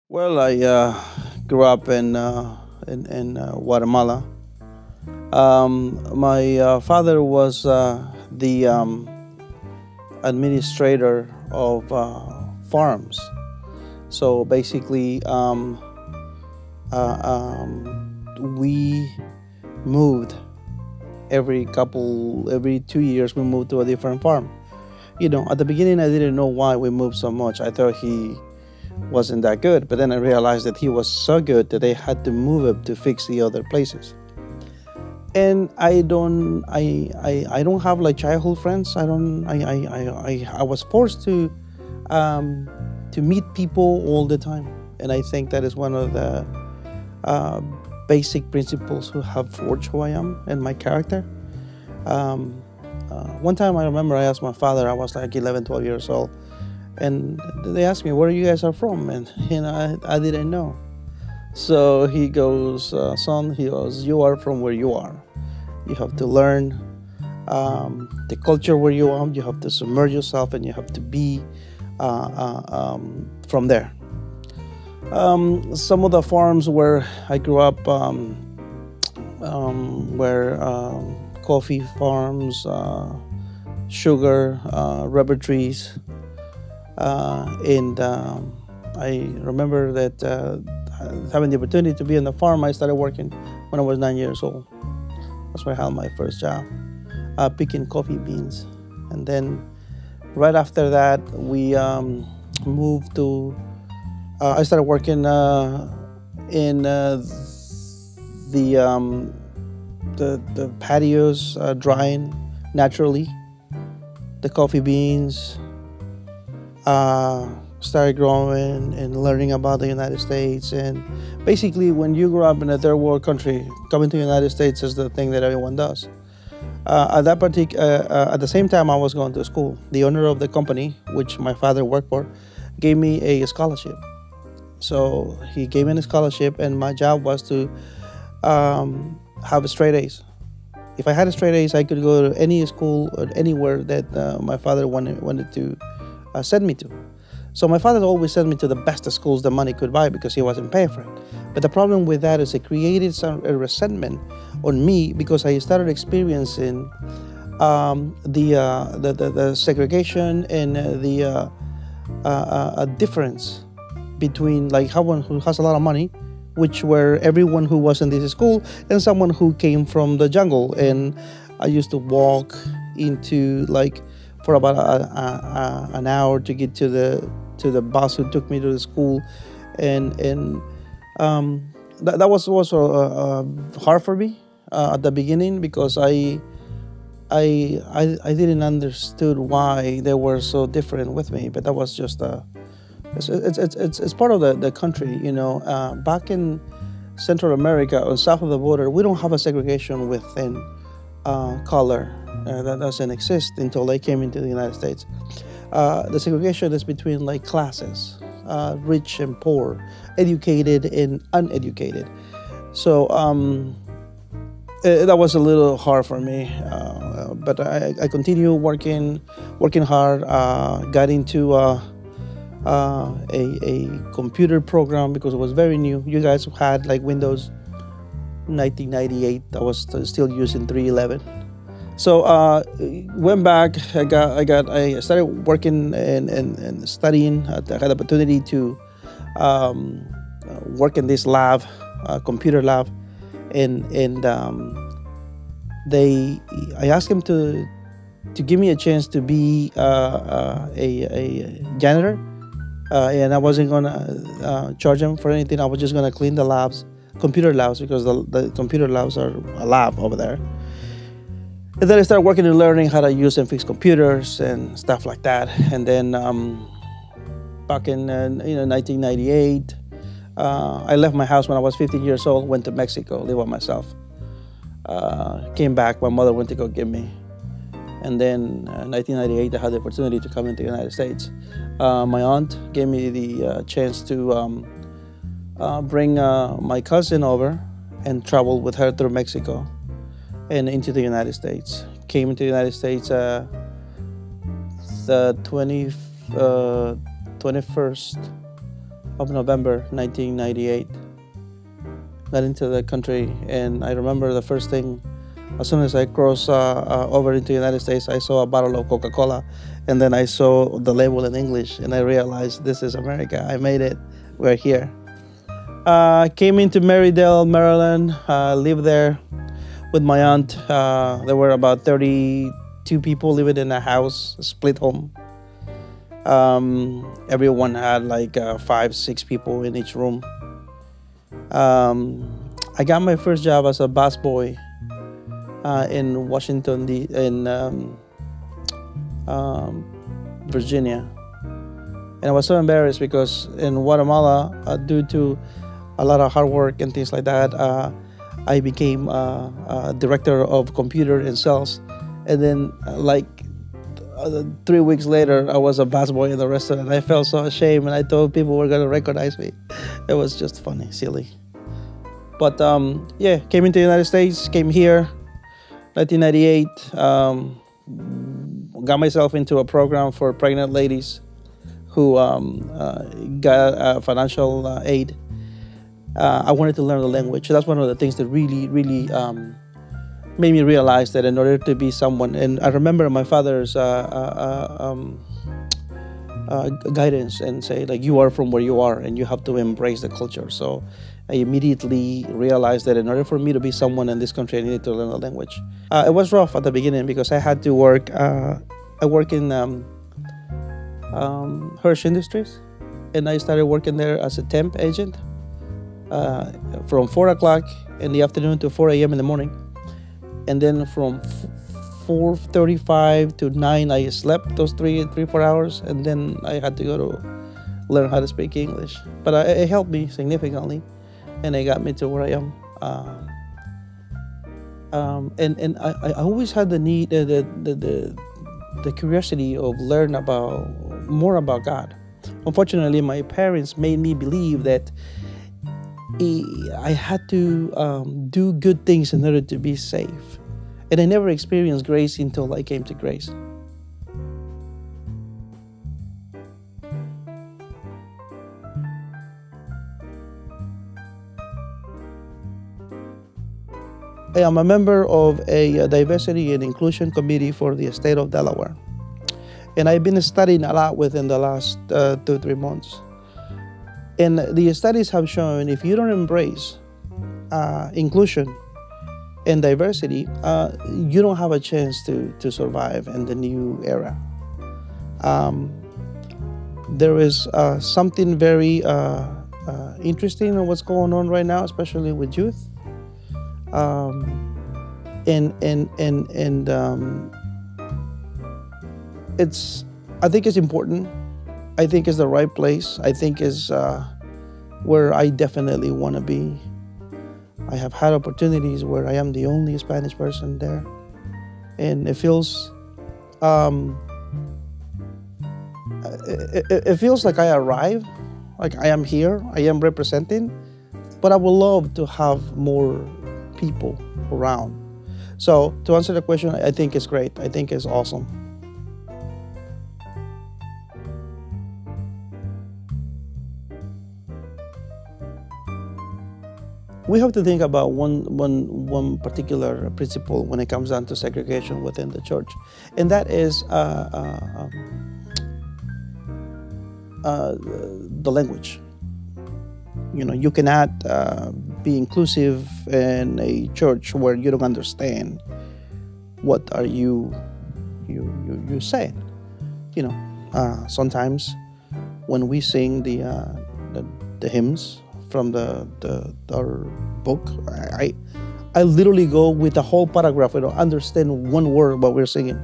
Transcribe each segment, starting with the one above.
Well, I grew up in Guatemala. My father was the administrator of farms. So basically, we moved every 2 years. We moved to a different farm. At the beginning, I didn't know why we moved so much. I thought he wasn't that good, but then I realized that he was so good that they had to move him to fix the other places. And I don't have like childhood friends. I don't I was forced to meet people all the time, and I think that is one of the uh, basic principles who have forged who I am and my character. Um, One time I remember I asked my father. I was like 11, 12 years old, and they asked me where you guys are from, and I didn't know. So he goes, son, he goes, you are from where you are. You have to learn the culture where you are. You have to submerge yourself, and you have to be from there. Some of the farms where I grew up were coffee farms, sugar, rubber trees, and I remember that having the opportunity to be on the farm. I started working when I was 9 years old. That's where I had my first job, picking coffee beans. And then right after that, we moved to. I started working in the, the patios, drying naturally the coffee beans. Started growing and learning about the United States. And basically, when you grow up in a third world country, coming to the United States is the thing that everyone does. At the same time, I was going to school. The owner of the company, which my father worked for, gave me a scholarship. So he gave me a scholarship, and my job was to have straight A's. If I had a straight A's, I could go to any school or anywhere that my father wanted to send me to. So my father always sent me to the best schools the money could buy because he wasn't paying for it. But the problem with that is it created a resentment on me because I started experiencing the segregation and a difference between like someone who has a lot of money, which were everyone who was in this school, and someone who came from the jungle. And I used to walk into like for about an hour to get to the bus who took me to the school, and that was also hard for me at the beginning because I didn't understood why they were so different with me, but that was just it's part of the country, back in Central America or south of the border, we don't have a segregation within color. That doesn't exist until they came into the United States. The segregation is between like classes, rich and poor, educated and uneducated. So that was a little hard for me, but I continue working hard. Got into a computer program because it was very new. You guys had like Windows 1998. I was still using 3.11. So went back. I started working and studying. I had the opportunity to work in this lab, computer lab, and I asked him to give me a chance to be a janitor, and I wasn't gonna charge him for anything. I was just gonna clean the labs, computer labs, because the computer labs are a lab over there. And then I started working and learning how to use and fix computers and stuff like that. And then back in 1998, I left my house when I was 15 years old. Went to Mexico, live by myself. Came back. My mother went to go get me. And then 1998, I had the opportunity to come into the United States. My aunt gave me the chance to bring my cousin over and travel with her through Mexico and into the United States. Came into the United States the 21st of November 1998. Got into the country, and I remember the first thing, as soon as I crossed over into the United States, I saw a bottle of Coca-Cola, and then I saw the label in English, and I realized this is America. I made it. We're here. Came into Marydale, Maryland. Lived there with my aunt. There were about 32 people living in a house, a split home. Everyone had like 5-6 people in each room. I got my first job as a busboy in Washington, Virginia. And I was so embarrassed because in Guatemala, due to a lot of hard work and things like that, I became a director of computer and sales. And then 3 weeks later, I was a busboy in the restaurant. I felt so ashamed, and I thought people were going to recognize me. It was just funny, silly. But came into the United States, came here, 1998. Got myself into a program for pregnant ladies who got financial aid. I wanted to learn the language. That's one of the things that really made me realize that in order to be someone, and I remember my father's guidance and say, like, you are from where you are and you have to embrace the culture. So I immediately realized that in order for me to be someone in this country, I needed to learn the language. It was rough at the beginning because I had to work. I work in Hirsch Industries, and I started working there as a temp agent from 4 o'clock in the afternoon to 4 a.m. in the morning. And then from 4:35 to 9, I slept those 3-4 hours, and then I had to go to learn how to speak English. But it helped me significantly, and it got me to where I am. And I always had the need, the curiosity of learn more about God. Unfortunately, my parents made me believe that I had to do good things in order to be safe. And I never experienced grace until I came to grace. I am a member of a diversity and inclusion committee for the state of Delaware. And I've been studying a lot within the last 2-3 months. And the studies have shown if you don't embrace inclusion and diversity, you don't have a chance to survive in the new era. There is something very interesting in what's going on right now, especially with youth. I think it's important. I think it's the right place. I think is where I definitely want to be. I have had opportunities where I am the only Spanish person there, and it feels it feels like I arrived, like I am here, I am representing, but I would love to have more people around. So to answer the question, I think it's great. I think it's awesome. We have to think about one particular principle when it comes down to segregation within the church, and that is the language. You cannot be inclusive in a church where you don't understand what are you saying. Sometimes when we sing the hymns from our book, I literally go with the whole paragraph. I don't understand one word what we're singing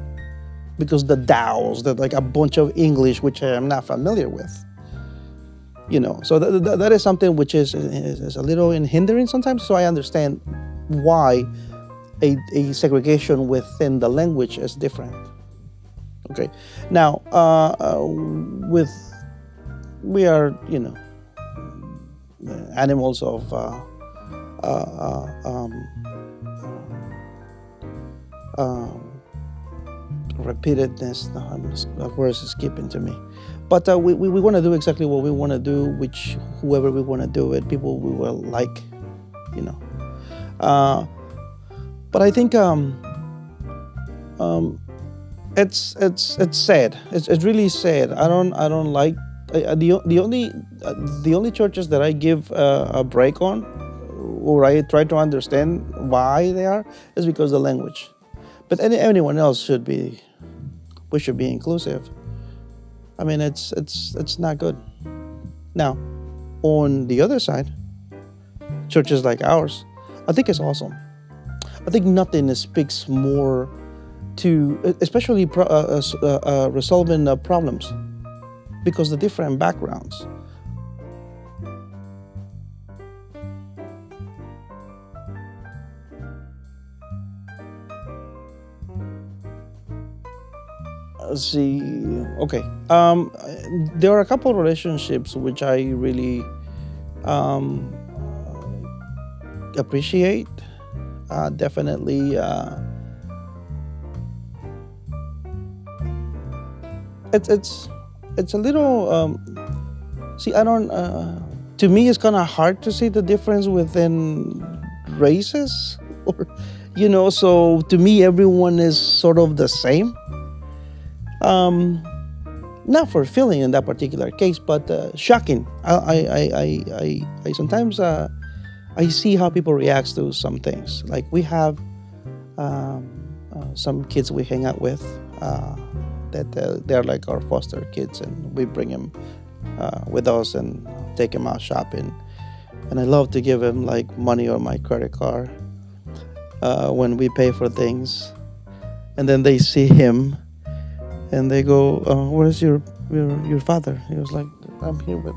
because the thous, that like a bunch of English which I am not familiar with. So that is something which is a little hindering sometimes. So I understand why a segregation within the language is different. Okay, now we are animals of repeatedness. The word is escaping to me, But we want to do exactly what we want to do, which whoever we want to do it, people we will like, you know. Uh, but I think it's sad. It's really sad. I don't like the only churches that I give a break on, or I try to understand why they are, is because of the language. But anyone else should be. We should be inclusive. I mean, it's not good. Now, on the other side, churches like ours, I think it's awesome. I think nothing speaks more to, especially resolving problems, because the different backgrounds. See, okay. There are a couple of relationships which I really appreciate. Definitely, it's a little. See, I don't. To me, it's kind of hard to see the difference within races, or So to me, everyone is sort of the same. Not for feeling in that particular case, but shocking. I sometimes I see how people react to some things. Like we have some kids we hang out with that they're like our foster kids, and we bring them with us and take them out shopping. And I love to give them like money or my credit card when we pay for things, and then they see him. And they go, where's your father? He was like, I'm here with,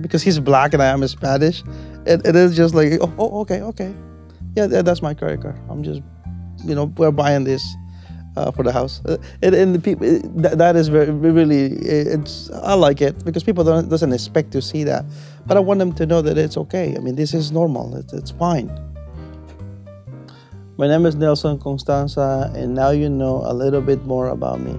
because he's black and I am Spanish. It is just like, okay. Yeah, that's my credit card. I'm just, we're buying this for the house. And the people, that is really, I like it because people doesn't expect to see that. But I want them to know that it's okay. I mean, this is normal. It's fine. My name is Nelson Constanza, and now you know a little bit more about me.